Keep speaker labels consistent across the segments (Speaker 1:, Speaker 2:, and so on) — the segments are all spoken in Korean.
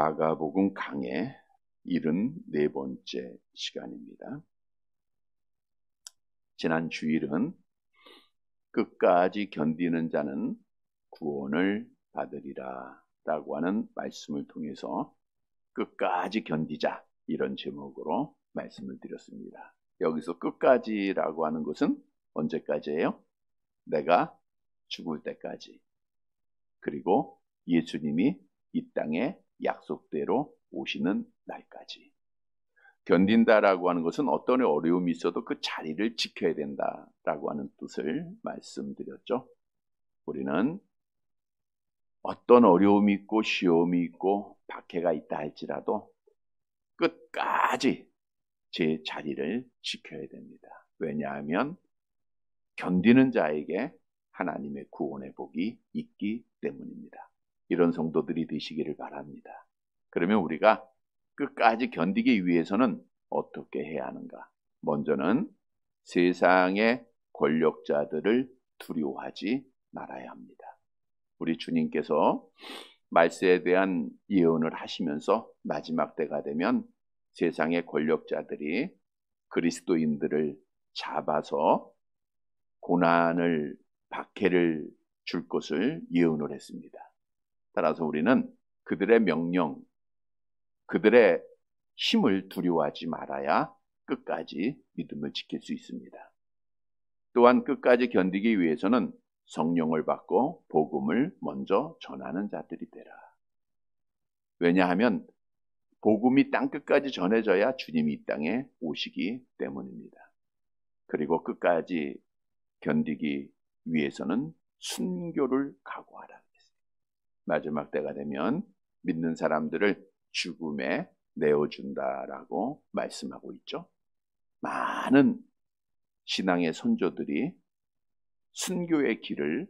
Speaker 1: 마가복음 강의 74번째 시간입니다. 지난 주일은 끝까지 견디는 자는 구원을 받으리라 라고 하는 말씀을 통해서 끝까지 견디자 이런 제목으로 말씀을 드렸습니다. 여기서 끝까지라고 하는 것은 언제까지예요? 내가 죽을 때까지, 그리고 예수님이 이 땅에 약속대로 오시는 날까지. 견딘다라고 하는 것은 어떤 어려움이 있어도 그 자리를 지켜야 된다라고 하는 뜻을 말씀드렸죠. 우리는 어떤 어려움이 있고 시험이 있고 박해가 있다 할지라도 끝까지 제 자리를 지켜야 됩니다. 왜냐하면 견디는 자에게 하나님의 구원의 복이 있기 때문입니다. 이런 성도들이 되시기를 바랍니다. 그러면 우리가 끝까지 견디기 위해서는 어떻게 해야 하는가? 먼저는 세상의 권력자들을 두려워하지 말아야 합니다. 우리 주님께서 말세에 대한 예언을 하시면서 마지막 때가 되면 세상의 권력자들이 그리스도인들을 잡아서 고난을, 박해를 줄 것을 예언을 했습니다. 따라서 우리는 그들의 명령, 그들의 힘을 두려워하지 말아야 끝까지 믿음을 지킬 수 있습니다. 또한 끝까지 견디기 위해서는 성령을 받고 복음을 먼저 전하는 자들이 되라. 왜냐하면 복음이 땅 끝까지 전해져야 주님이 이 땅에 오시기 때문입니다. 그리고 끝까지 견디기 위해서는 순교를 각오하라. 마지막 때가 되면 믿는 사람들을 죽음에 내어준다라고 말씀하고 있죠. 많은 신앙의 선조들이 순교의 길을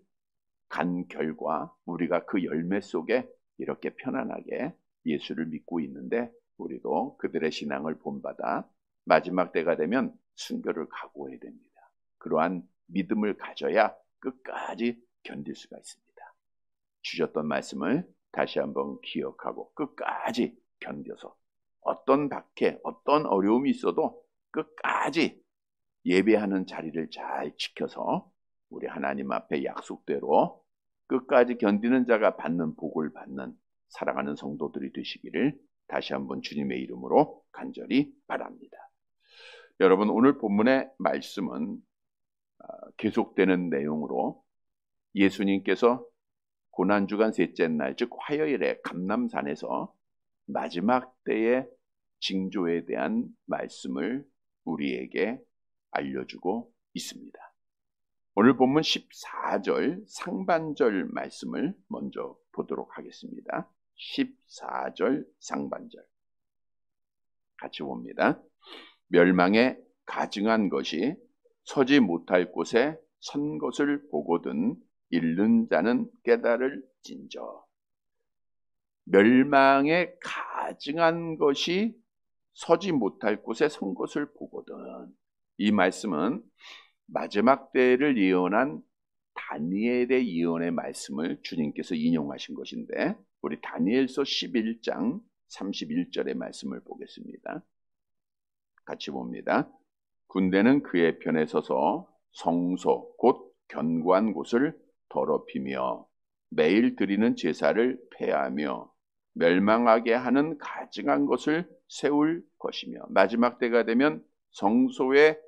Speaker 1: 간 결과 우리가 그 열매 속에 이렇게 편안하게 예수를 믿고 있는데, 우리도 그들의 신앙을 본받아 마지막 때가 되면 순교를 각오해야 됩니다. 그러한 믿음을 가져야 끝까지 견딜 수가 있습니다. 주셨던 말씀을 다시 한번 기억하고 끝까지 견뎌서 어떤 박해, 어떤 어려움이 있어도 끝까지 예배하는 자리를 잘 지켜서 우리 하나님 앞에 약속대로 끝까지 견디는 자가 받는 복을 받는 사랑하는 성도들이 되시기를 다시 한번 주님의 이름으로 간절히 바랍니다. 여러분, 오늘 본문의 말씀은 계속되는 내용으로 예수님께서 고난주간 셋째 날, 즉 화요일에 감람산에서 마지막 때의 징조에 대한 말씀을 우리에게 알려주고 있습니다. 오늘 본문 14절 상반절 말씀을 먼저 보도록 하겠습니다. 14절 상반절 같이 봅니다. 멸망에 가증한 것이 서지 못할 곳에 선 것을 보거든 잃는 자는 깨달을진저. 멸망에 가증한 것이 서지 못할 곳에 선 것을 보거든. 이 말씀은 마지막 때를 예언한 다니엘의 예언의 말씀을 주님께서 인용하신 것인데, 우리 다니엘서 11장 31절의 말씀을 보겠습니다. 같이 봅니다. 군대는 그의 편에 서서 성소 곧 견고한 곳을 더럽히며 매일 드리는 제사를 폐하며 멸망하게 하는 가증한 것을 세울 것이며, 마지막 때가 되면 성소의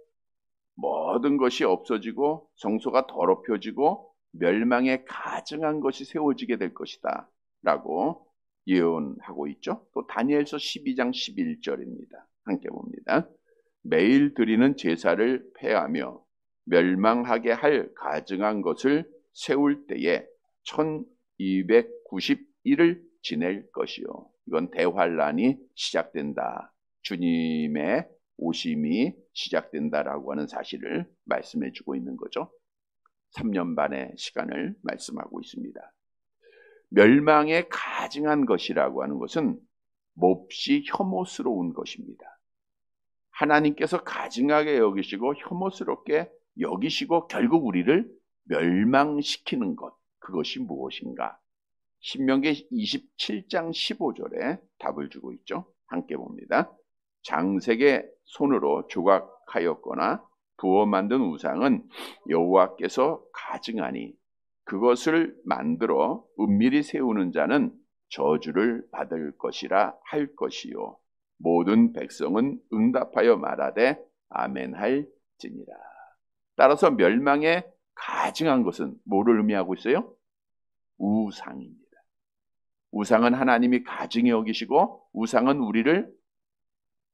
Speaker 1: 모든 것이 없어지고 성소가 더럽혀지고 멸망에 가증한 것이 세워지게 될 것이다 라고 예언하고 있죠. 또 다니엘서 12장 11절입니다. 함께 봅니다. 매일 드리는 제사를 폐하며 멸망하게 할 가증한 것을 세울 때에 1290일을 지낼 것이요. 이건 대환란이 시작된다. 주님의 오심이 시작된다라고 하는 사실을 말씀해 주고 있는 거죠. 3년 반의 시간을 말씀하고 있습니다. 멸망에 가증한 것이라고 하는 것은 몹시 혐오스러운 것입니다. 하나님께서 가증하게 여기시고 혐오스럽게 여기시고 결국 우리를 멸망시키는 것, 그것이 무엇인가? 신명기 27장 15절에 답을 주고 있죠. 함께 봅니다. 장색의 손으로 조각하였거나 부어 만든 우상은 여호와께서 가증하니 그것을 만들어 은밀히 세우는 자는 저주를 받을 것이라 할 것이요 모든 백성은 응답하여 말하되 아멘 할지니라. 따라서 멸망에 가증한 것은 뭐를 의미하고 있어요? 우상입니다. 우상은 하나님이 가증히 여기시고 우상은 우리를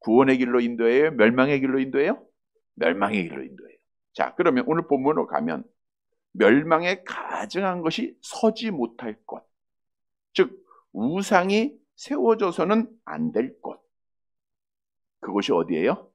Speaker 1: 구원의 길로 인도해요? 멸망의 길로 인도해요? 멸망의 길로 인도해요. 자, 그러면 오늘 본문으로 가면 멸망에 가증한 것이 서지 못할 것, 즉 우상이 세워져서는 안 될 것, 그것이 어디예요?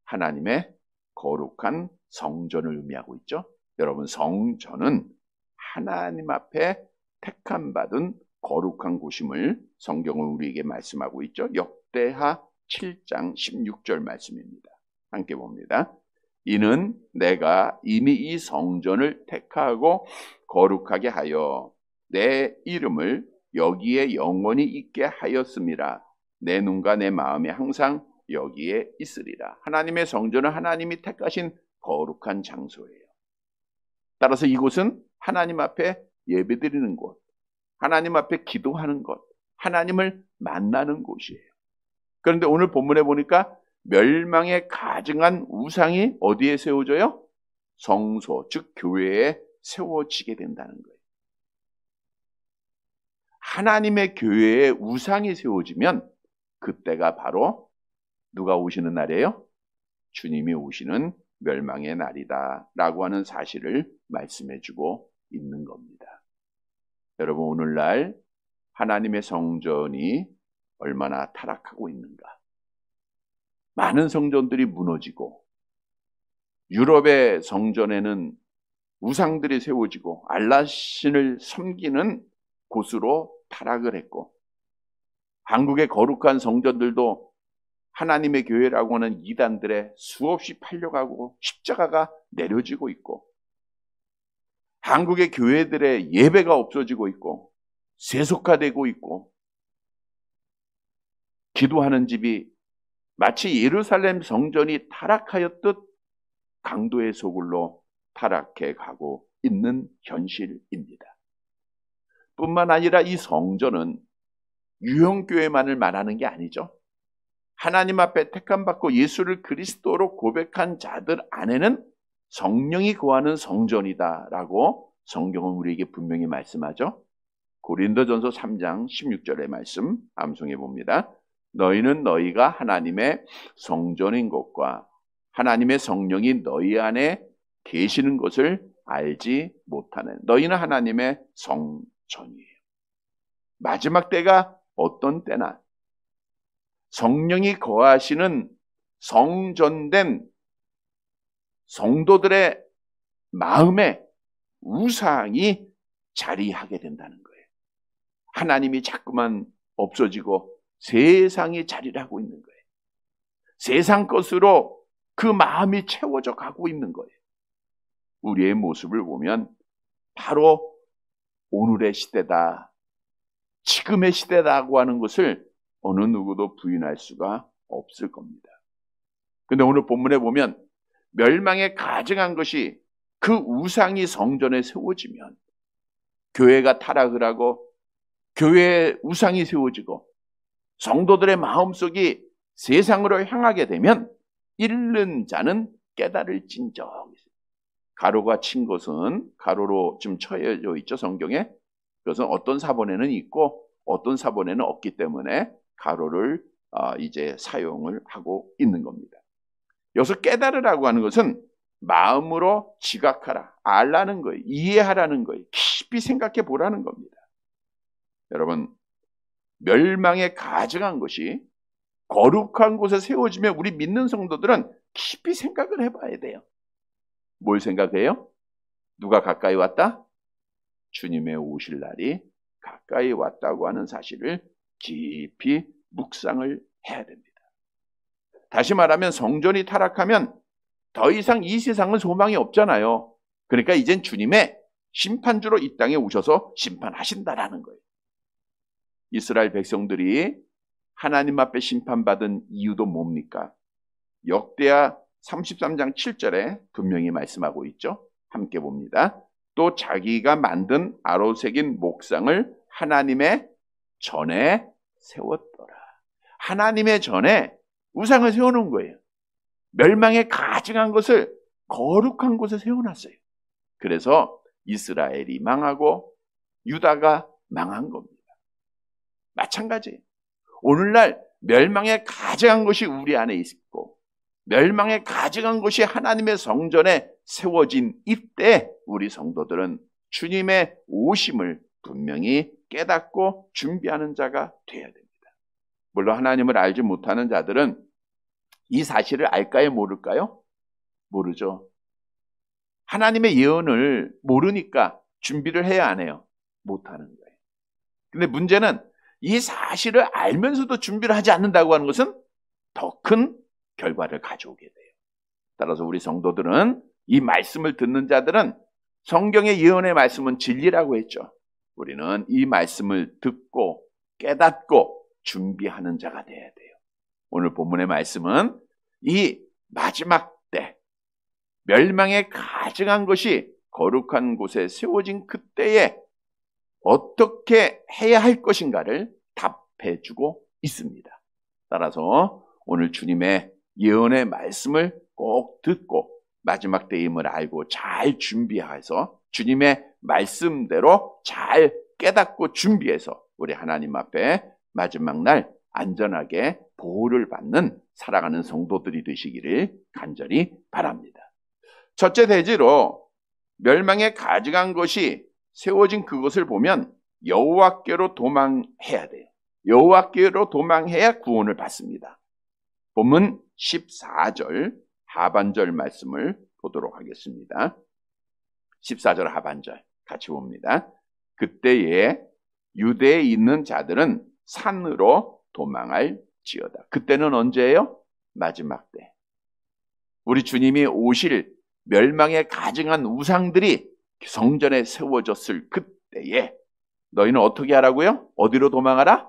Speaker 1: 하나님의 거룩한 성전을 의미하고 있죠. 여러분, 성전은 하나님 앞에 택함 받은 거룩한 곳임을 성경은 우리에게 말씀하고 있죠. 역대하 7장 16절 말씀입니다. 함께 봅니다. 이는 내가 이미 이 성전을 택하고 거룩하게 하여 내 이름을 여기에 영원히 있게 하였음이라. 내 눈과 내 마음이 항상 여기에 있으리라. 하나님의 성전은 하나님이 택하신 거룩한 장소예요. 따라서 이곳은 하나님 앞에 예배드리는 곳, 하나님 앞에 기도하는 곳, 하나님을 만나는 곳이에요. 그런데 오늘 본문에 보니까 멸망에 가증한 우상이 어디에 세워져요? 성소, 즉 교회에 세워지게 된다는 거예요. 하나님의 교회에 우상이 세워지면 그때가 바로 누가 오시는 날이에요? 주님이 오시는 멸망의 날이다 라고 하는 사실을 말씀해주고 있는 겁니다. 여러분, 오늘날 하나님의 성전이 얼마나 타락하고 있는가. 많은 성전들이 무너지고 유럽의 성전에는 우상들이 세워지고 알라신을 섬기는 곳으로 타락을 했고, 한국의 거룩한 성전들도 하나님의 교회라고 하는 이단들의 수없이 팔려가고 십자가가 내려지고 있고, 한국의 교회들의 예배가 없어지고 있고 세속화되고 있고, 기도하는 집이 마치 예루살렘 성전이 타락하였듯 강도의 소굴로 타락해 가고 있는 현실입니다. 뿐만 아니라 이 성전은 유형교회만을 말하는 게 아니죠. 하나님 앞에 택함받고 예수를 그리스도로 고백한 자들 안에는 성령이 거하는 성전이다라고 성경은 우리에게 분명히 말씀하죠. 고린도전서 3장 16절의 말씀 암송해 봅니다. 너희는 너희가 하나님의 성전인 것과 하나님의 성령이 너희 안에 계시는 것을 알지 못하는, 너희는 하나님의 성전이에요. 마지막 때가 어떤 때나 성령이 거하시는 성전된 성도들의 마음에 우상이 자리하게 된다는 거예요. 하나님이 자꾸만 없어지고 세상이 자리를 하고 있는 거예요. 세상 것으로 그 마음이 채워져 가고 있는 거예요. 우리의 모습을 보면 바로 오늘의 시대다, 지금의 시대다고 하는 것을 어느 누구도 부인할 수가 없을 겁니다. 그런데 오늘 본문에 보면 멸망에 가증한 것이 그 우상이 성전에 세워지면, 교회가 타락을 하고 교회에 우상이 세워지고 성도들의 마음속이 세상으로 향하게 되면 잃는 자는 깨달을진저. 가로가 친 것은 가로로 지금 쳐져 있죠, 성경에. 그것은 어떤 사본에는 있고 어떤 사본에는 없기 때문에 가로를 이제 사용을 하고 있는 겁니다. 여기서 깨달으라고 하는 것은 마음으로 지각하라, 알라는 거예요. 이해하라는 거예요. 깊이 생각해 보라는 겁니다. 여러분, 멸망에 가증한 것이 거룩한 곳에 세워지면 우리 믿는 성도들은 깊이 생각을 해봐야 돼요. 뭘 생각해요? 누가 가까이 왔다? 주님의 오실 날이 가까이 왔다고 하는 사실을 깊이 묵상을 해야 됩니다. 다시 말하면 성전이 타락하면 더 이상 이 세상은 소망이 없잖아요. 그러니까 이젠 주님의 심판주로 이 땅에 오셔서 심판하신다라는 거예요. 이스라엘 백성들이 하나님 앞에 심판받은 이유도 뭡니까? 역대하 33장 7절에 분명히 말씀하고 있죠. 함께 봅니다. 또 자기가 만든 아로새긴 목상을 하나님의 전에 세웠더라. 하나님의 전에 우상을 세워놓은 거예요. 멸망에 가증한 것을 거룩한 곳에 세워놨어요. 그래서 이스라엘이 망하고 유다가 망한 겁니다. 마찬가지예요. 오늘날 멸망에 가증한 것이 우리 안에 있고 멸망에 가증한 것이 하나님의 성전에 세워진 이때 우리 성도들은 주님의 오심을 분명히 깨닫고 준비하는 자가 되어야 됩니다. 물론 하나님을 알지 못하는 자들은 이 사실을 알까요? 모를까요? 모르죠. 하나님의 예언을 모르니까 준비를 해야 안 해요? 못하는 거예요. 근데 문제는 이 사실을 알면서도 준비를 하지 않는다고 하는 것은 더 큰 결과를 가져오게 돼요. 따라서 우리 성도들은 이 말씀을 듣는 자들은 성경의 예언의 말씀은 진리라고 했죠. 우리는 이 말씀을 듣고 깨닫고 준비하는 자가 돼야 돼요. 오늘 본문의 말씀은 이 마지막 때 멸망에 가증한 것이 거룩한 곳에 세워진 그때에 어떻게 해야 할 것인가를 답해주고 있습니다. 따라서 오늘 주님의 예언의 말씀을 꼭 듣고 마지막 때임을 알고 잘 준비해서 주님의 말씀대로 잘 깨닫고 준비해서 우리 하나님 앞에 마지막 날 안전하게 보호를 받는 살아가는 성도들이 되시기를 간절히 바랍니다. 첫째 대지로 멸망에 가증한 것이 세워진 그것을 보면 여호와께로 도망해야 돼요. 여호와께로 도망해야 구원을 받습니다. 본문 14절 하반절 말씀을 보도록 하겠습니다. 14절 하반절 같이 봅니다. 그때에 유대에 있는 자들은 산으로 도망할지어다. 그때는 언제예요? 마지막 때. 우리 주님이 오실 멸망에 가증한 우상들이 성전에 세워졌을 그때에 너희는 어떻게 하라고요? 어디로 도망하라?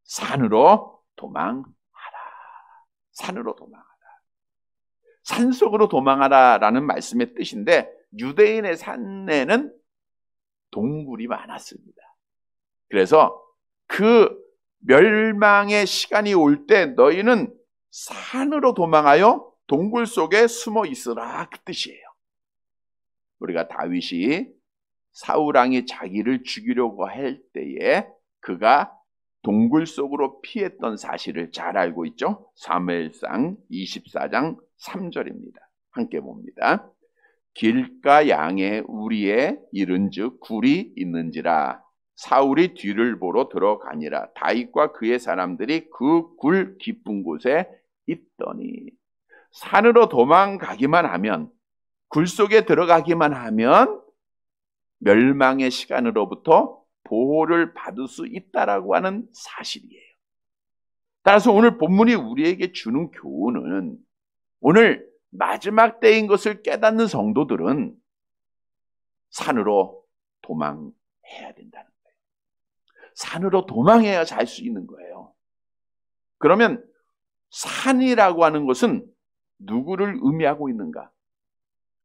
Speaker 1: 산으로 도망하라. 산으로 도망하라. 산속으로 도망하라라는 말씀의 뜻인데 유대인의 산에는 동굴이 많았습니다. 그래서 그 멸망의 시간이 올 때 너희는 산으로 도망하여 동굴 속에 숨어 있으라 그 뜻이에요. 우리가 다윗이 사울왕이 자기를 죽이려고 할 때에 그가 동굴 속으로 피했던 사실을 잘 알고 있죠. 사무엘상 24장 3절입니다. 함께 봅니다. 길가 양에 우리에 이른즉 굴이 있는지라 사울이 뒤를 보러 들어가니라. 다윗과 그의 사람들이 그 굴 깊은 곳에 있더니 산으로 도망가기만 하면 굴 속에 들어가기만 하면 멸망의 시간으로부터 보호를 받을 수 있다라고 하는 사실이에요. 따라서 오늘 본문이 우리에게 주는 교훈은 오늘 마지막 때인 것을 깨닫는 성도들은 산으로 도망해야 된다는 거예요. 산으로 도망해야 살 수 있는 거예요. 그러면 산이라고 하는 것은 누구를 의미하고 있는가?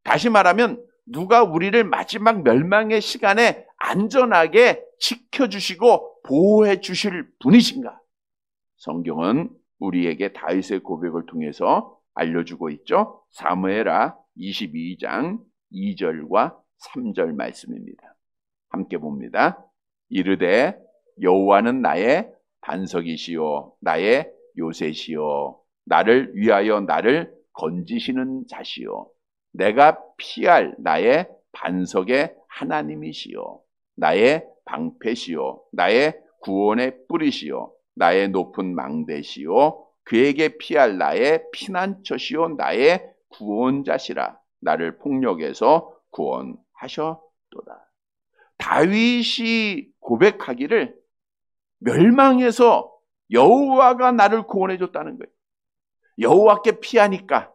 Speaker 1: 다시 말하면 누가 우리를 마지막 멸망의 시간에 안전하게 지켜주시고 보호해 주실 분이신가? 성경은 우리에게 다윗의 고백을 통해서 알려주고 있죠. 사무엘하 22장 2절과 3절 말씀입니다. 함께 봅니다. 이르되 여호와는 나의 반석이시요 나의 요새시요 나를 위하여 나를 건지시는 자시요 내가 피할 나의 반석의 하나님이시요 나의 방패시요 나의 구원의 뿌리시요 나의 높은 망대시요 그에게 피할 나의 피난처시요 나의 구원자시라 나를 폭력에서 구원하셨도다. 다윗이 고백하기를 멸망에서 여호와가 나를 구원해 줬다는 거예요. 여호와께 피하니까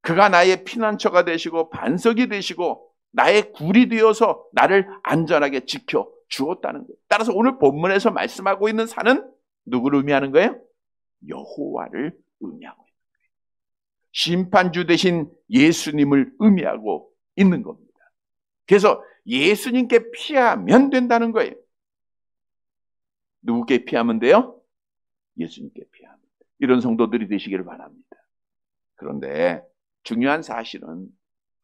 Speaker 1: 그가 나의 피난처가 되시고 반석이 되시고 나의 굴이 되어서 나를 안전하게 지켜 주었다는 거예요. 따라서 오늘 본문에서 말씀하고 있는 산은 누구를 의미하는 거예요? 여호와를 의미하고 있는 거예요. 심판주 되신 예수님을 의미하고 있는 겁니다. 그래서 예수님께 피하면 된다는 거예요. 누구께 피하면 돼요? 예수님께 피하면 돼요. 이런 성도들이 되시기를 바랍니다. 그런데 중요한 사실은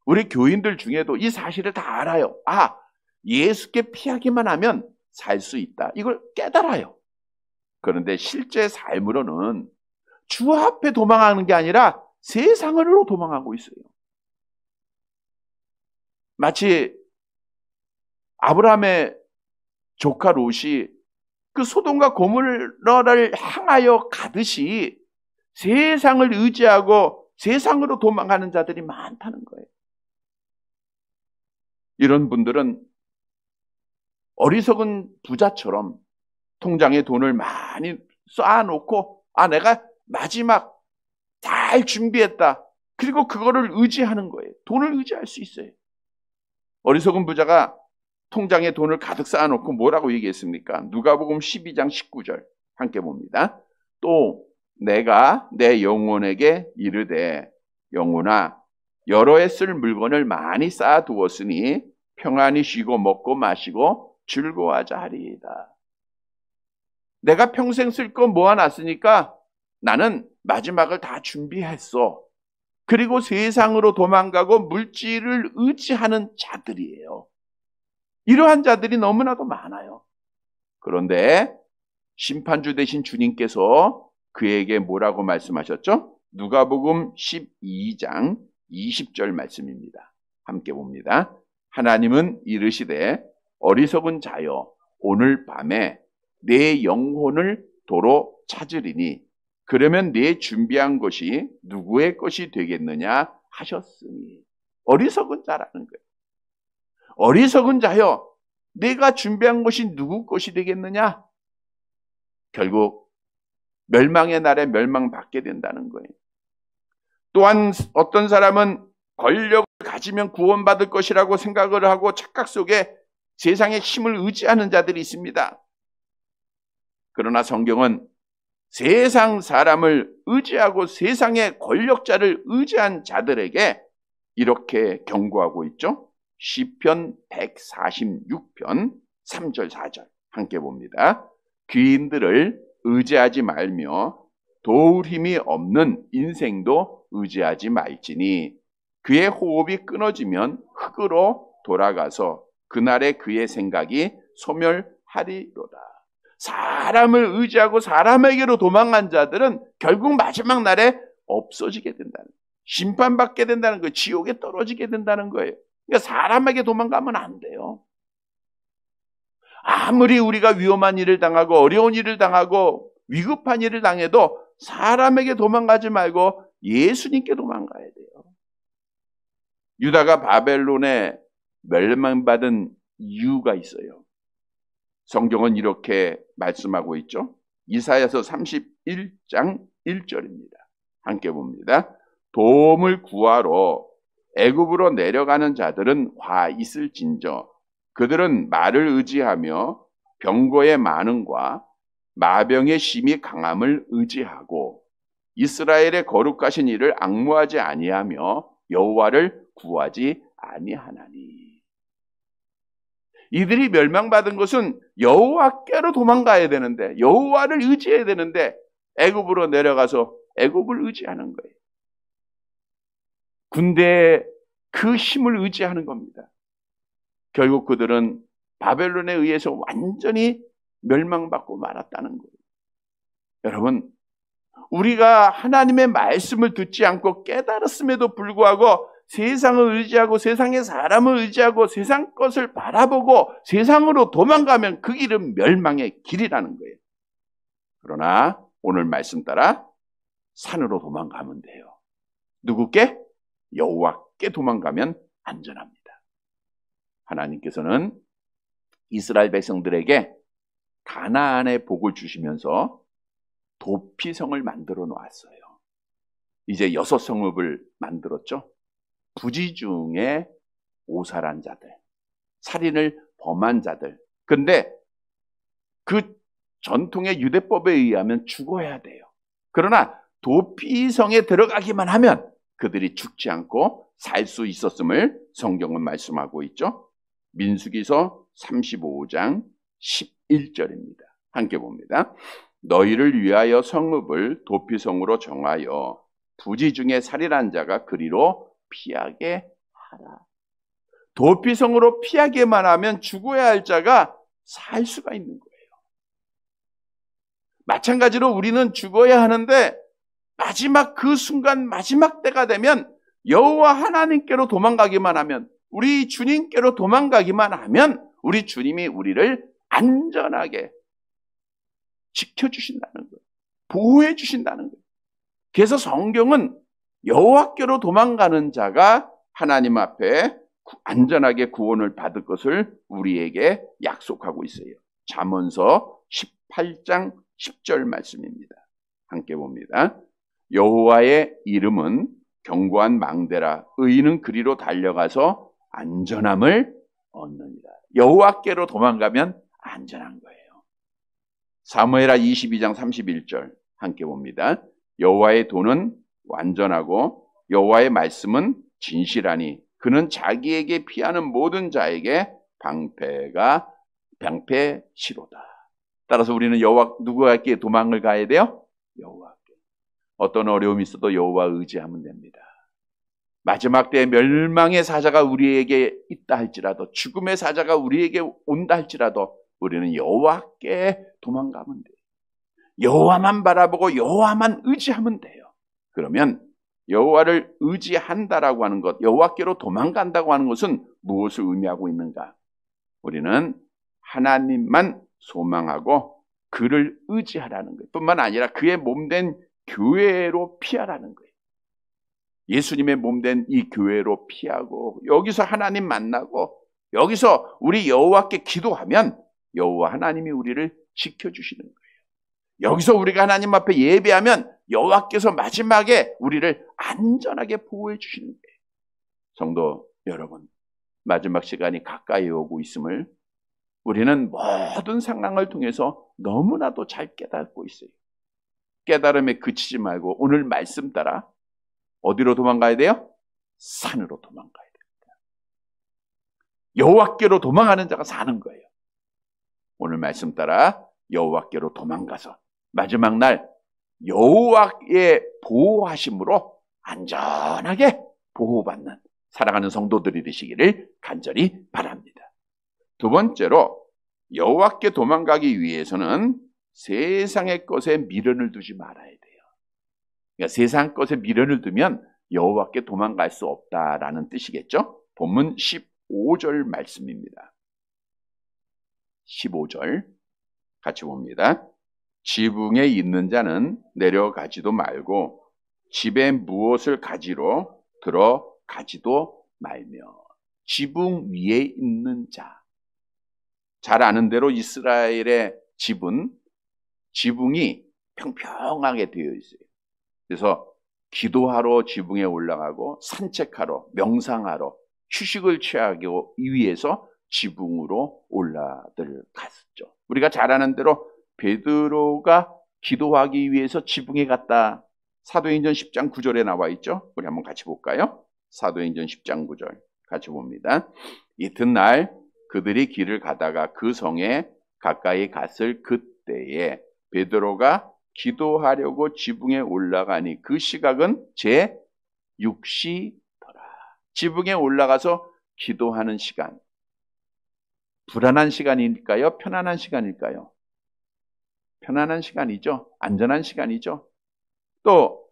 Speaker 1: 우리 교인들 중에도 이 사실을 다 알아요. 아, 예수께 피하기만 하면 살 수 있다. 이걸 깨달아요. 그런데 실제 삶으로는 주 앞에 도망하는 게 아니라 세상으로 도망하고 있어요. 마치 아브라함의 조카 롯이 그 소돔과 고모라를 향하여 가듯이 세상을 의지하고 세상으로 도망가는 자들이 많다는 거예요. 이런 분들은 어리석은 부자처럼 통장에 돈을 많이 쌓아놓고 내가 마지막 잘 준비했다. 그리고 그거를 의지하는 거예요. 돈을 의지할 수 있어요. 어리석은 부자가 통장에 돈을 가득 쌓아놓고 뭐라고 얘기했습니까? 누가복음 12장 19절 함께 봅니다. 또 내가 내 영혼에게 이르되 영혼아 여러 해 쓸 물건을 많이 쌓아두었으니 평안히 쉬고 먹고 마시고 즐거워하자 하리이다. 내가 평생 쓸 거 모아놨으니까 나는 마지막을 다 준비했어. 그리고 세상으로 도망가고 물질을 의지하는 자들이에요. 이러한 자들이 너무나도 많아요. 그런데 심판주 되신 주님께서 그에게 뭐라고 말씀하셨죠? 누가복음 12장 20절 말씀입니다. 함께 봅니다. 하나님은 이르시되 어리석은 자여 오늘 밤에 내 영혼을 도로 찾으리니 그러면 내 준비한 것이 누구의 것이 되겠느냐 하셨으니. 어리석은 자라는 거예요. 어리석은 자여 내가 준비한 것이 누구 것이 되겠느냐? 결국 멸망의 날에 멸망받게 된다는 거예요. 또한 어떤 사람은 권력을 가지면 구원받을 것이라고 생각을 하고 착각 속에 세상의 힘을 의지하는 자들이 있습니다. 그러나 성경은 세상 사람을 의지하고 세상의 권력자를 의지한 자들에게 이렇게 경고하고 있죠. 시편 146편 3절 4절 함께 봅니다. 귀인들을 의지하지 말며 도울 힘이 없는 인생도 의지하지 말지니 그의 호흡이 끊어지면 흙으로 돌아가서 그날에 그의 생각이 소멸하리로다. 사람을 의지하고 사람에게로 도망간 자들은 결국 마지막 날에 없어지게 된다는 거예요. 심판받게 된다는 거예요. 지옥에 떨어지게 된다는 거예요. 그러니까 사람에게 도망가면 안 돼요. 아무리 우리가 위험한 일을 당하고 어려운 일을 당하고 위급한 일을 당해도 사람에게 도망가지 말고 예수님께 도망가야 돼요. 유다가 바벨론에 멸망받은 이유가 있어요. 성경은 이렇게 말씀하고 있죠. 이사야서 31장 1절입니다. 함께 봅니다. 도움을 구하러 애굽으로 내려가는 자들은 화 있을진저 그들은 말을 의지하며 병거의 많음과 마병의 심이 강함을 의지하고 이스라엘의 거룩하신 이를 앙무하지 아니하며 여호와를 구하지 아니하나니. 이들이 멸망받은 것은 여호와께로 도망가야 되는데 여호와를 의지해야 되는데 애굽으로 내려가서 애굽을 의지하는 거예요. 군대의 그 힘을 의지하는 겁니다. 결국 그들은 바벨론에 의해서 완전히 멸망받고 말았다는 거예요. 여러분, 우리가 하나님의 말씀을 듣지 않고 깨달았음에도 불구하고 세상을 의지하고 세상의 사람을 의지하고 세상 것을 바라보고 세상으로 도망가면 그 길은 멸망의 길이라는 거예요. 그러나 오늘 말씀 따라 산으로 도망가면 돼요. 누구께? 여호와께 도망가면 안전합니다. 하나님께서는 이스라엘 백성들에게 가나안의 복을 주시면서 도피성을 만들어 놓았어요. 이제 6성읍을 만들었죠. 부지 중에 오살한 자들, 살인을 범한 자들. 근데 그 전통의 유대법에 의하면 죽어야 돼요. 그러나 도피성에 들어가기만 하면 그들이 죽지 않고 살 수 있었음을 성경은 말씀하고 있죠. 민수기서 35장 11절입니다. 함께 봅니다. 너희를 위하여 성읍을 도피성으로 정하여 부지 중에 살인한 자가 그리로 피하게 하라. 도피성으로 피하게만 하면 죽어야 할 자가 살 수가 있는 거예요. 마찬가지로 우리는 죽어야 하는데 마지막 그 순간, 마지막 때가 되면 여호와 하나님께로 도망가기만 하면, 우리 주님께로 도망가기만 하면 우리 주님이 우리를 안전하게 지켜주신다는 거예요. 보호해 주신다는 거예요. 그래서 성경은 여호와께로 도망가는 자가 하나님 앞에 안전하게 구원을 받을 것을 우리에게 약속하고 있어요. 잠언서 18장 10절 말씀입니다. 함께 봅니다. 여호와의 이름은 견고한 망대라. 의인은 그리로 달려가서 안전함을 얻느니라. 여호와께로 도망가면 안전한 거예요. 사무엘하 22장 31절 함께 봅니다. 여호와의 도는 완전하고 여호와의 말씀은 진실하니 그는 자기에게 피하는 모든 자에게 방패시로다. 따라서 우리는 누구에게 도망을 가야 돼요? 여호와께. 어떤 어려움이 있어도 여호와 의지하면 됩니다. 마지막 때에 멸망의 사자가 우리에게 있다 할지라도, 죽음의 사자가 우리에게 온다 할지라도 우리는 여호와께 도망가면 돼요. 여호와만 바라보고 여호와만 의지하면 돼요. 그러면 여호와를 의지한다라고 하는 것, 여호와께로 도망간다고 하는 것은 무엇을 의미하고 있는가? 우리는 하나님만 소망하고 그를 의지하라는 것 뿐만 아니라 그의 몸된 교회로 피하라는 거예요. 예수님의 몸된 이 교회로 피하고 여기서 하나님 만나고 여기서 우리 여호와께 기도하면 여호와 하나님이 우리를 지켜주시는 거예요. 여기서 우리가 하나님 앞에 예배하면 여호와께서 마지막에 우리를 안전하게 보호해 주시는 거예요. 성도 여러분, 마지막 시간이 가까이 오고 있음을 우리는 모든 상황을 통해서 너무나도 잘 깨닫고 있어요. 깨달음에 그치지 말고 오늘 말씀 따라 어디로 도망가야 돼요? 산으로 도망가야 됩니다. 여호와께로 도망가는 자가 사는 거예요. 오늘 말씀 따라 여호와께로 도망가서 마지막 날 여호와의 보호하심으로 안전하게 보호받는 사랑하는 성도들이 되시기를 간절히 바랍니다. 두 번째로 여호와께 도망가기 위해서는 세상의 것에 미련을 두지 말아야 돼요. 그러니까 세상 것에 미련을 두면 여호와께 도망갈 수 없다라는 뜻이겠죠. 본문 15절 말씀입니다. 15절 같이 봅니다. 지붕에 있는 자는 내려가지도 말고 집에 무엇을 가지러 들어가지도 말며. 지붕 위에 있는 자. 잘 아는 대로 이스라엘의 지붕이 평평하게 되어 있어요. 그래서 기도하러 지붕에 올라가고 산책하러, 명상하러, 휴식을 취하기 위해서 지붕으로 올라들 갔었죠. 우리가 잘 아는 대로 베드로가 기도하기 위해서 지붕에 갔다. 사도행전 10장 9절에 나와 있죠. 우리 한번 같이 볼까요? 사도행전 10장 9절 같이 봅니다. 이튿날 그들이 길을 가다가 그 성에 가까이 갔을 그때에 베드로가 기도하려고 지붕에 올라가니 그 시각은 제 6시더라. 지붕에 올라가서 기도하는 시간. 불안한 시간일까요? 편안한 시간일까요? 편안한 시간이죠. 안전한 시간이죠. 또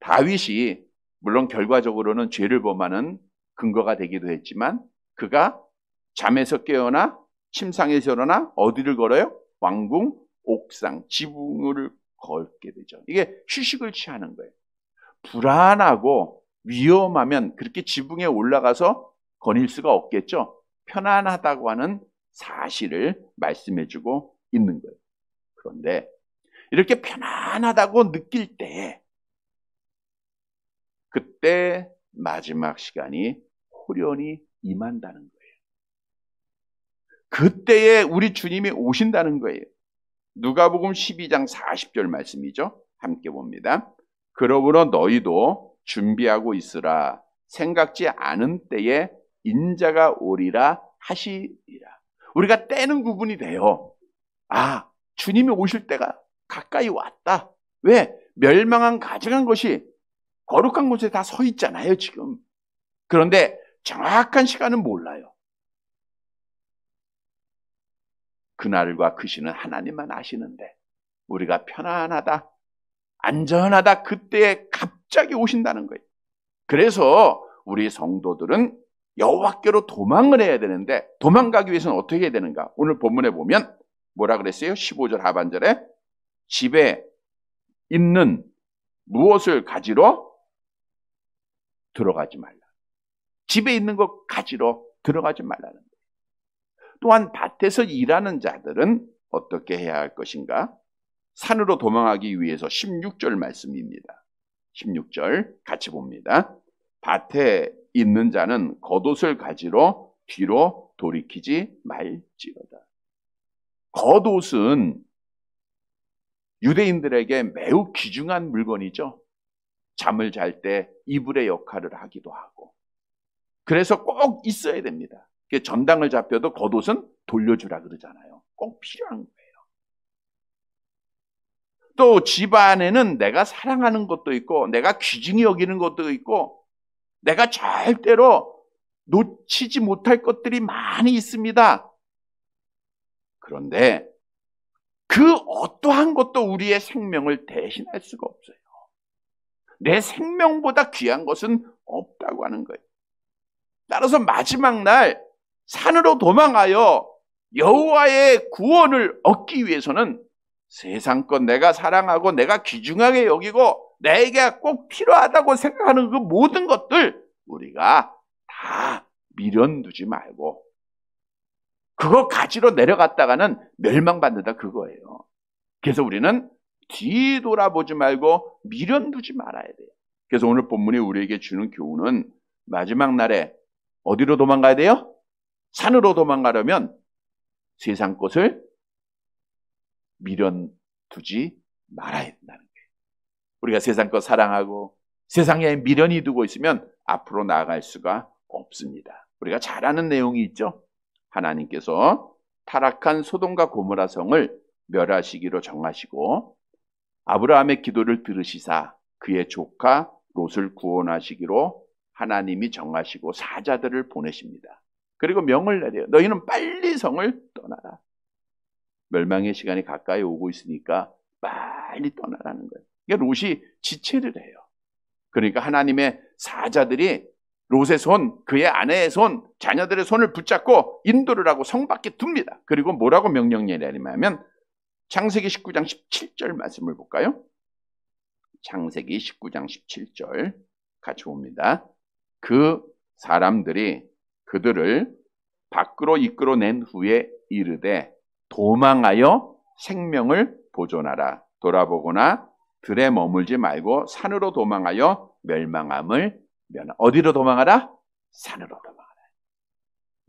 Speaker 1: 다윗이 물론 결과적으로는 죄를 범하는 근거가 되기도 했지만 그가 잠에서 깨어나 침상에서 일어나 어디를 걸어요? 왕궁 옥상 지붕을 걷게 되죠. 이게 휴식을 취하는 거예요. 불안하고 위험하면 그렇게 지붕에 올라가서 거닐 수가 없겠죠. 편안하다고 하는 사실을 말씀해주고 있는 거예요. 그런데 이렇게 편안하다고 느낄 때 그때 마지막 시간이 호련히 임한다는 거예요. 그때에 우리 주님이 오신다는 거예요. 누가복음 12장 40절 말씀이죠. 함께 봅니다. 그러므로 너희도 준비하고 있으라. 생각지 않은 때에 인자가 오리라 하시리라. 우리가 때는 구분이 돼요. 아, 주님이 오실 때가 가까이 왔다. 왜? 멸망한 가증한 것이 거룩한 곳에 다 서 있잖아요, 지금. 그런데 정확한 시간은 몰라요. 그날과 그 시는 하나님만 아시는데 우리가 편안하다, 안전하다, 그때에 갑자기 오신다는 거예요. 그래서 우리 성도들은 여호와께로 도망을 해야 되는데 도망가기 위해서는 어떻게 해야 되는가? 오늘 본문에 보면 뭐라 그랬어요? 15절 하반절에 집에 있는 무엇을 가지러 들어가지 말라. 집에 있는 것 가지러 들어가지 말라는 거예요. 또한 밭에서 일하는 자들은 어떻게 해야 할 것인가? 산으로 도망하기 위해서 16절 말씀입니다. 16절 같이 봅니다. 밭에 있는 자는 겉옷을 가지러 뒤로 돌이키지 말지어다. 겉옷은 유대인들에게 매우 귀중한 물건이죠. 잠을 잘 때 이불의 역할을 하기도 하고. 그래서 꼭 있어야 됩니다. 전당을 잡혀도 겉옷은 돌려주라 그러잖아요. 꼭 필요한 거예요. 또 집안에는 내가 사랑하는 것도 있고 내가 귀중히 여기는 것도 있고 내가 절대로 놓치지 못할 것들이 많이 있습니다. 그런데 그 어떠한 것도 우리의 생명을 대신할 수가 없어요. 내 생명보다 귀한 것은 없다고 하는 거예요. 따라서 마지막 날 산으로 도망하여 여호와의 구원을 얻기 위해서는 세상 것 내가 사랑하고 내가 귀중하게 여기고 내게 꼭 필요하다고 생각하는 그 모든 것들 우리가 다 미련두지 말고 그거 가지러 내려갔다가는 멸망받는다 그거예요. 그래서 우리는 뒤돌아보지 말고 미련두지 말아야 돼요. 그래서 오늘 본문이 우리에게 주는 교훈은 마지막 날에 어디로 도망가야 돼요? 산으로 도망가려면 세상 것을 미련두지 말아야 된다는 거예요. 우리가 세상 것 사랑하고 세상에 미련이 두고 있으면 앞으로 나아갈 수가 없습니다. 우리가 잘 아는 내용이 있죠. 하나님께서 타락한 소돔과 고모라 성을 멸하시기로 정하시고 아브라함의 기도를 들으시사 그의 조카 롯을 구원하시기로 하나님이 정하시고 사자들을 보내십니다. 그리고 명을 내려요. 너희는 빨리 성을 떠나라. 멸망의 시간이 가까이 오고 있으니까 빨리 떠나라는 거예요. 그러니까 롯이 지체를 해요. 그러니까 하나님의 사자들이 롯의 손, 그의 아내의 손, 자녀들의 손을 붙잡고 인도를 하고 성 밖에 둡니다. 그리고 뭐라고 명령을 내리냐면 창세기 19장 17절 말씀을 볼까요? 창세기 19장 17절 같이 봅니다. 그 사람들이 그들을 밖으로 이끌어낸 후에 이르되 도망하여 생명을 보존하라. 돌아보거나 들에 머물지 말고 산으로 도망하여 멸망함을 면하. 어디로 도망하라? 산으로 도망하라.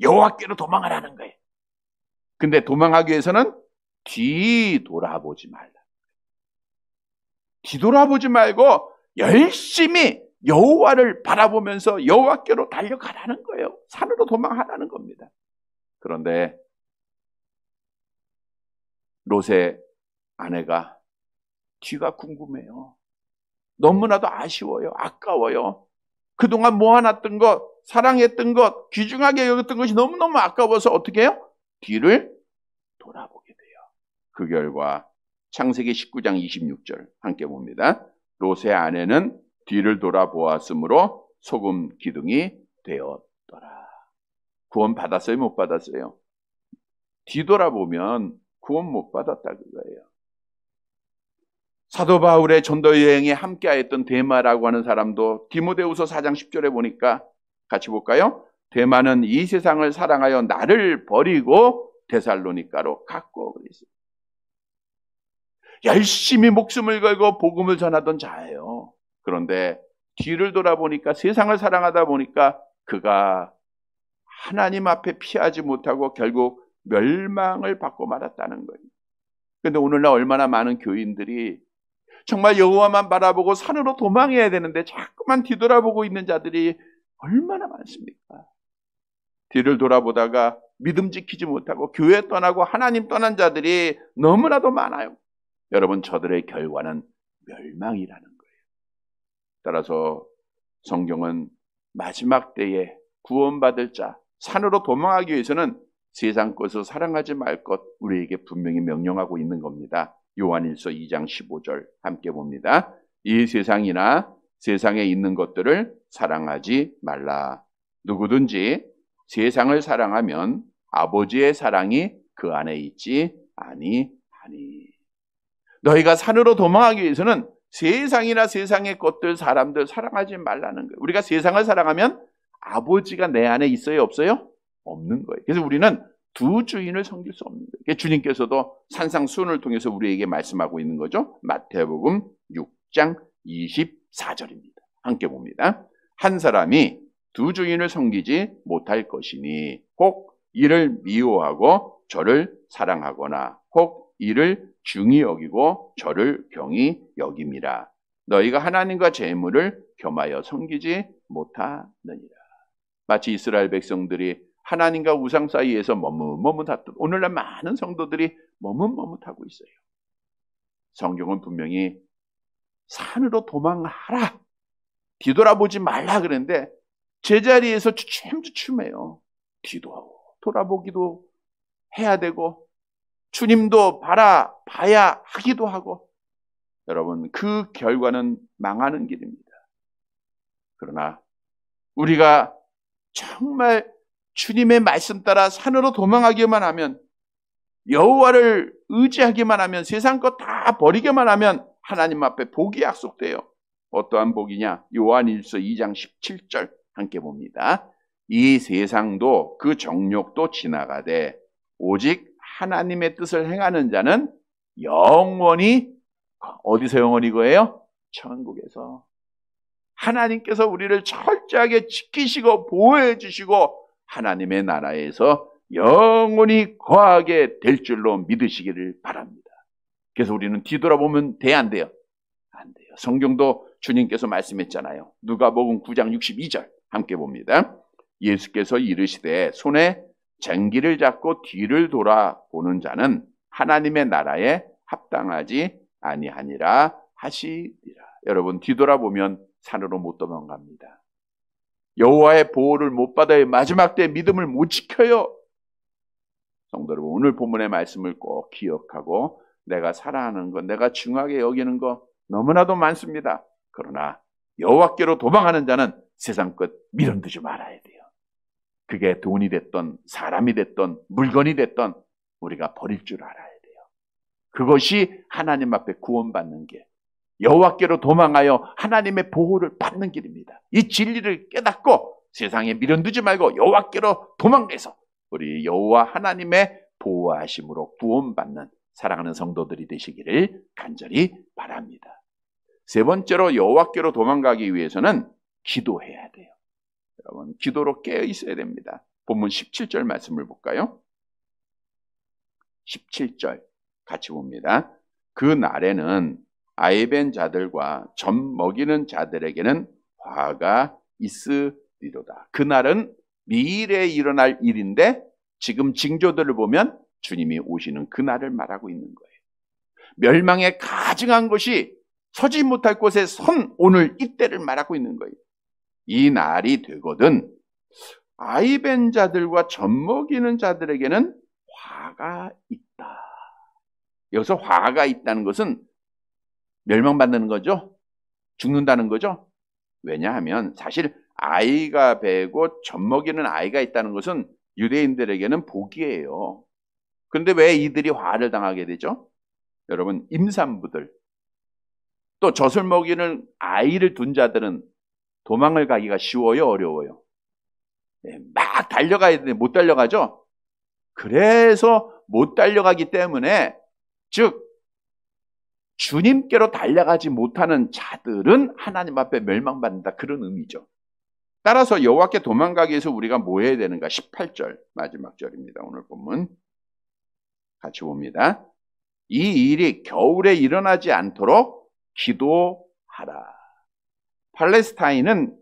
Speaker 1: 여호와께로 도망하라는 거예요. 근데 도망하기 위해서는 뒤돌아보지 말라. 뒤돌아보지 말고 열심히 여호와를 바라보면서 여호와께로 달려가라는 거예요. 산으로 도망하라는 겁니다. 그런데 롯의 아내가 뒤가 궁금해요. 너무나도 아쉬워요. 아까워요. 그동안 모아놨던 것, 사랑했던 것, 귀중하게 여겼던 것이 너무너무 아까워서 어떻게 해요? 뒤를 돌아보게 돼요. 그 결과 창세기 19장 26절 함께 봅니다. 롯의 아내는 뒤를 돌아보았으므로 소금 기둥이 되었더라. 구원 받았어요? 못 받았어요? 뒤돌아보면 구원 못 받았다 그거예요. 사도 바울의 전도 여행에 함께하였던 데마라고 하는 사람도 디모데후서 4장 10절에 보니까 같이 볼까요? 데마는 이 세상을 사랑하여 나를 버리고 데살로니가로 갔고 그랬어요. 열심히 목숨을 걸고 복음을 전하던 자예요. 그런데 뒤를 돌아보니까 세상을 사랑하다 보니까 그가 하나님 앞에 피하지 못하고 결국 멸망을 받고 말았다는 거예요. 그런데 오늘날 얼마나 많은 교인들이 정말 여호와만 바라보고 산으로 도망해야 되는데 자꾸만 뒤돌아보고 있는 자들이 얼마나 많습니까? 뒤를 돌아보다가 믿음 지키지 못하고 교회 떠나고 하나님 떠난 자들이 너무나도 많아요. 여러분, 저들의 결과는 멸망이라는 거예요. 따라서 성경은 마지막 때에 구원받을 자, 산으로 도망하기 위해서는 세상 것을 사랑하지 말 것 우리에게 분명히 명령하고 있는 겁니다. 요한일서 2장 15절 함께 봅니다. 이 세상이나 세상에 있는 것들을 사랑하지 말라. 누구든지 세상을 사랑하면 아버지의 사랑이 그 안에 있지 아니하니. 너희가 산으로 도망하기 위해서는 세상이나 세상의 것들, 사람들 사랑하지 말라는 거예요. 우리가 세상을 사랑하면 아버지가 내 안에 있어요, 없어요? 없는 거예요. 그래서 우리는 두 주인을 섬길 수 없는 거예요. 주님께서도 산상수훈을 통해서 우리에게 말씀하고 있는 거죠. 마태복음 6장 24절입니다. 함께 봅니다. 한 사람이 두 주인을 섬기지 못할 것이니 혹 이를 미워하고 저를 사랑하거나 혹 이를 중히 여기고 저를 경히 여김이라. 너희가 하나님과 재물을 겸하여 섬기지 못하느니라. 마치 이스라엘 백성들이 하나님과 우상 사이에서 머뭇머뭇하듯 오늘날 많은 성도들이 머뭇머뭇하고 있어요. 성경은 분명히 산으로 도망하라, 뒤돌아보지 말라 그랬는데 제자리에서 주춤주춤해요. 뒤도 돌아보기도 해야 되고 주님도 봐야 하기도 하고. 여러분, 그 결과는 망하는 길입니다. 그러나 우리가 정말 주님의 말씀 따라 산으로 도망하기만 하면, 여호와를 의지하기만 하면, 세상 것 다 버리기만 하면 하나님 앞에 복이 약속돼요. 어떠한 복이냐? 요한일서 2장 17절 함께 봅니다. 이 세상도 그 정욕도 지나가되 오직 하나님의 뜻을 행하는 자는 영원히, 어디서 영원히 거예요? 천국에서. 하나님께서 우리를 철저하게 지키시고 보호해 주시고 하나님의 나라에서 영원히 거하게 될 줄로 믿으시기를 바랍니다. 그래서 우리는 뒤돌아보면 돼, 안 돼요? 안 돼요. 성경도 주님께서 말씀했잖아요. 누가복음 9장 62절 함께 봅니다. 예수께서 이르시되 손에 쟁기를 잡고 뒤를 돌아보는 자는 하나님의 나라에 합당하지 아니하니라 하시리라. 여러분, 뒤돌아보면 산으로 못 도망갑니다. 여호와의 보호를 못 받아요. 마지막 때 믿음을 못 지켜요. 성도 여러분, 오늘 본문의 말씀을 꼭 기억하고 내가 사랑하는 것, 내가 중하게 여기는 것 너무나도 많습니다. 그러나 여호와께로 도망하는 자는 세상 것 밀어두지 말아야 돼요. 그게 돈이 됐던 사람이 됐던 물건이 됐던 우리가 버릴 줄 알아야 돼요. 그것이 하나님 앞에 구원받는 길, 여호와께로 도망하여 하나님의 보호를 받는 길입니다. 이 진리를 깨닫고 세상에 미련두지 말고 여호와께로 도망가서 우리 여호와 하나님의 보호하심으로 구원받는 사랑하는 성도들이 되시기를 간절히 바랍니다. 세 번째로 여호와께로 도망가기 위해서는 기도해야 돼요. 여러분, 기도로 깨어 있어야 됩니다. 본문 17절 말씀을 볼까요? 17절 같이 봅니다. 그 날에는 아이벤 자들과 젖 먹이는 자들에게는 화가 있으리로다. 그날은 미래에 일어날 일인데 지금 징조들을 보면 주님이 오시는 그날을 말하고 있는 거예요. 멸망에 가증한 것이 서지 못할 곳에 선 오늘 이때를 말하고 있는 거예요. 이 날이 되거든 아이벤 자들과 젖 먹이는 자들에게는 화가 있다. 여기서 화가 있다는 것은 멸망받는 거죠? 죽는다는 거죠? 왜냐하면 사실 아이가 배고 젖 먹이는 아이가 있다는 것은 유대인들에게는 복이에요. 그런데 왜 이들이 화를 당하게 되죠? 여러분, 임산부들, 또 젖을 먹이는 아이를 둔 자들은 도망을 가기가 쉬워요, 어려워요? 네, 막 달려가야 되는데 못 달려가죠? 그래서 못 달려가기 때문에, 즉 주님께로 달려가지 못하는 자들은 하나님 앞에 멸망받는다, 그런 의미죠. 따라서 여호와께 도망가기 위해서 우리가 뭐 해야 되는가? 18절 마지막 절입니다. 오늘 본문 같이 봅니다. 이 일이 겨울에 일어나지 않도록 기도하라. 팔레스타인은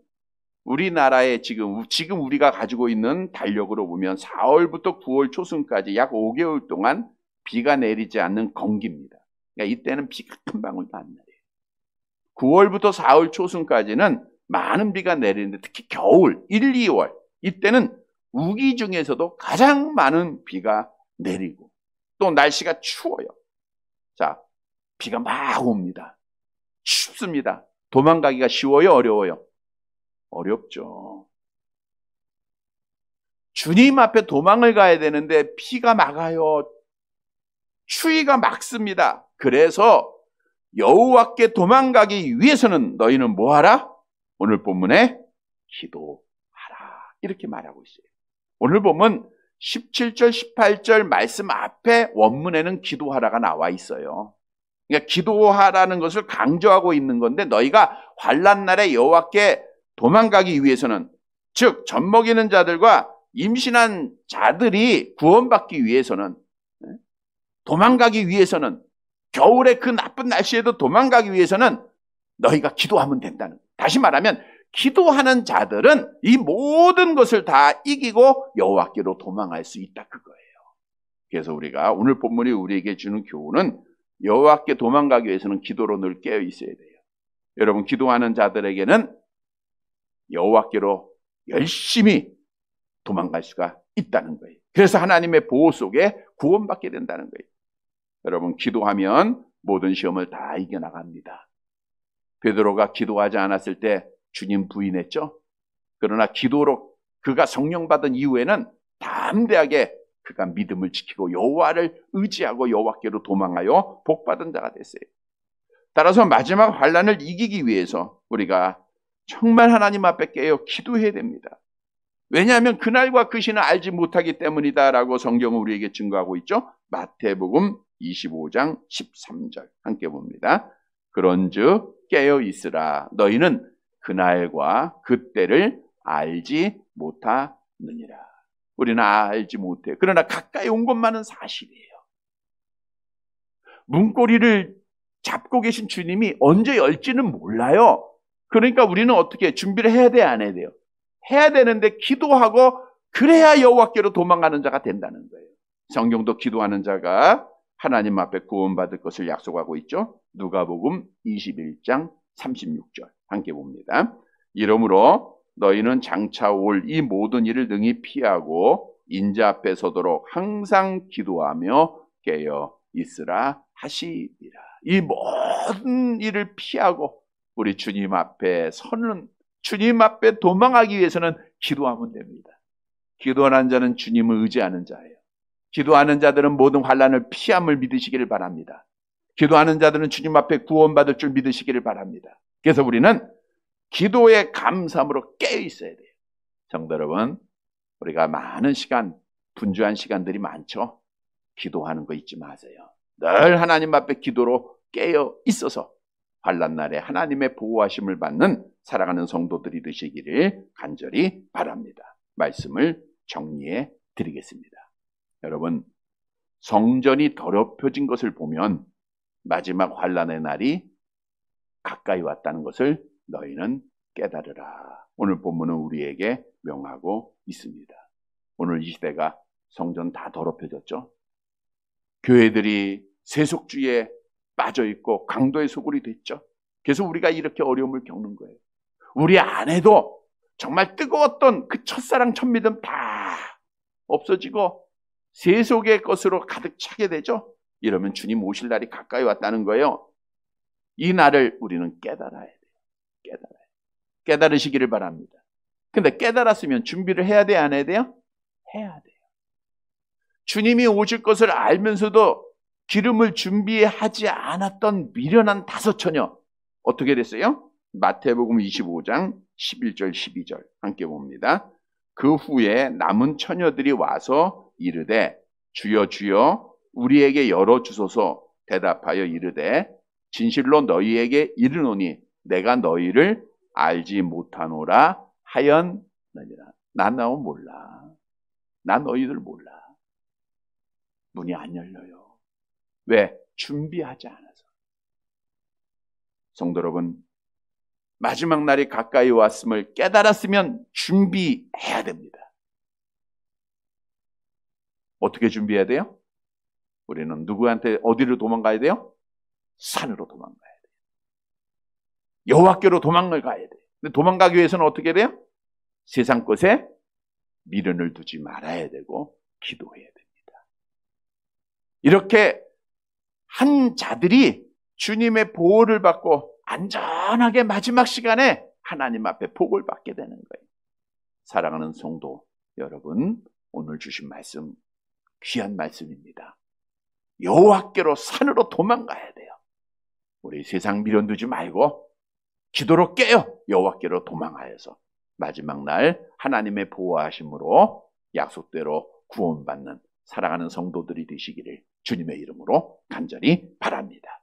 Speaker 1: 우리나라의 지금 우리가 가지고 있는 달력으로 보면 4월부터 9월 초순까지 약 5개월 동안 비가 내리지 않는 건기입니다. 그러니까 이때는 비가 한 방울도 안 내려요. 9월부터 4월 초순까지는 많은 비가 내리는데 특히 겨울 1, 2월 이때는 우기 중에서도 가장 많은 비가 내리고 또 날씨가 추워요. 자, 비가 막 옵니다. 춥습니다. 도망가기가 쉬워요? 어려워요? 어렵죠. 주님 앞에 도망을 가야 되는데 비가 막아요. 추위가 막습니다. 그래서 여호와께 도망가기 위해서는 너희는 뭐하라? 오늘 본문에 기도하라. 이렇게 말하고 있어요. 오늘 보면 17절, 18절 말씀 앞에 원문에는 기도하라가 나와 있어요. 그러니까 기도하라는 것을 강조하고 있는 건데 너희가 환난 날에 여호와께 도망가기 위해서는 즉 젖먹이는 자들과 임신한 자들이 구원받기 위해서는 도망가기 위해서는 겨울에 그 나쁜 날씨에도 도망가기 위해서는 너희가 기도하면 된다는 거예요. 다시 말하면 기도하는 자들은 이 모든 것을 다 이기고 여호와께로 도망할 수 있다 그거예요. 그래서 우리가 오늘 본문이 우리에게 주는 교훈은 여호와께 도망가기 위해서는 기도로 늘 깨어 있어야 돼요. 여러분 기도하는 자들에게는 여호와께로 열심히 도망갈 수가 있다는 거예요. 그래서 하나님의 보호 속에 구원받게 된다는 거예요. 여러분 기도하면 모든 시험을 다 이겨나갑니다. 베드로가 기도하지 않았을 때 주님 부인했죠. 그러나 기도로 그가 성령 받은 이후에는 담대하게 그가 믿음을 지키고 여호와를 의지하고 여호와께로 도망하여 복받은 자가 됐어요. 따라서 마지막 환난을 이기기 위해서 우리가 정말 하나님 앞에 깨어 기도해야 됩니다. 왜냐하면 그날과 그 시는 알지 못하기 때문이다라고 성경은 우리에게 증거하고 있죠. 마태복음 25장 13절 함께 봅니다. 그런즉 깨어 있으라. 너희는 그날과 그때를 알지 못하느니라. 우리는 알지 못해요. 그러나 가까이 온 것만은 사실이에요. 문고리를 잡고 계신 주님이 언제 열지는 몰라요. 그러니까 우리는 어떻게 준비를 해야 돼, 안 해야 돼요? 해야 되는데 기도하고 그래야 여호와께로 도망가는 자가 된다는 거예요. 성경도 기도하는 자가 하나님 앞에 구원받을 것을 약속하고 있죠. 누가복음 21장 36절 함께 봅니다. 이러므로 너희는 장차 올 이 모든 일을 능히 피하고 인자 앞에 서도록 항상 기도하며 깨어 있으라 하시리라. 이 모든 일을 피하고 우리 주님 앞에 서는 주님 앞에 도망하기 위해서는 기도하면 됩니다. 기도하는 자는 주님을 의지하는 자예요. 기도하는 자들은 모든 환난을 피함을 믿으시기를 바랍니다. 기도하는 자들은 주님 앞에 구원받을 줄 믿으시기를 바랍니다. 그래서 우리는 기도의 감사함으로 깨어 있어야 돼요. 성도 여러분, 우리가 많은 시간, 분주한 시간들이 많죠. 기도하는 거 잊지 마세요. 늘 하나님 앞에 기도로 깨어 있어서 환난 날에 하나님의 보호하심을 받는 살아가는 성도들이 되시기를 간절히 바랍니다. 말씀을 정리해 드리겠습니다. 여러분, 성전이 더럽혀진 것을 보면 마지막 환난의 날이 가까이 왔다는 것을 너희는 깨달으라. 오늘 본문은 우리에게 명하고 있습니다. 오늘 이 시대가 성전 다 더럽혀졌죠. 교회들이 세속주의에 빠져있고 강도의 소굴이 됐죠. 그래서 우리가 이렇게 어려움을 겪는 거예요. 우리 안에도 정말 뜨거웠던 그 첫사랑 첫믿음 다 없어지고 세속의 것으로 가득 차게 되죠. 이러면 주님 오실 날이 가까이 왔다는 거예요. 이 날을 우리는 깨달아야 돼요. 깨달으시기를 바랍니다. 근데 깨달았으면 준비를 해야 돼요, 안 해야 돼요? 해야 돼요. 주님이 오실 것을 알면서도 기름을 준비하지 않았던 미련한 5처녀 어떻게 됐어요? 마태복음 25장 11절 12절 함께 봅니다. 그 후에 남은 처녀들이 와서 이르되 주여 주여 우리에게 열어주소서. 대답하여 이르되 진실로 너희에게 이르노니 내가 너희를 알지 못하노라 하였느니라. 나 몰라. 나 너희들 몰라. 문이 안 열려요. 왜? 준비하지 않아서. 성도 여러분, 마지막 날이 가까이 왔음을 깨달았으면 준비해야 됩니다. 어떻게 준비해야 돼요? 우리는 누구한테 어디로 도망가야 돼요? 산으로 도망가야 돼요. 여호와께로 도망을 가야 돼요. 근데 도망가기 위해서는 어떻게 돼요? 세상 것에 미련을 두지 말아야 되고 기도해야 됩니다. 이렇게 한 자들이 주님의 보호를 받고 안전하게 마지막 시간에 하나님 앞에 복을 받게 되는 거예요. 사랑하는 성도 여러분, 오늘 주신 말씀 귀한 말씀입니다. 여호와께로 산으로 도망가야 돼요. 우리 세상 미련 두지 말고 기도로 깨요. 여호와께로 도망하여서 마지막 날 하나님의 보호하심으로 약속대로 구원받는 사랑하는 성도들이 되시기를 주님의 이름으로 간절히 바랍니다.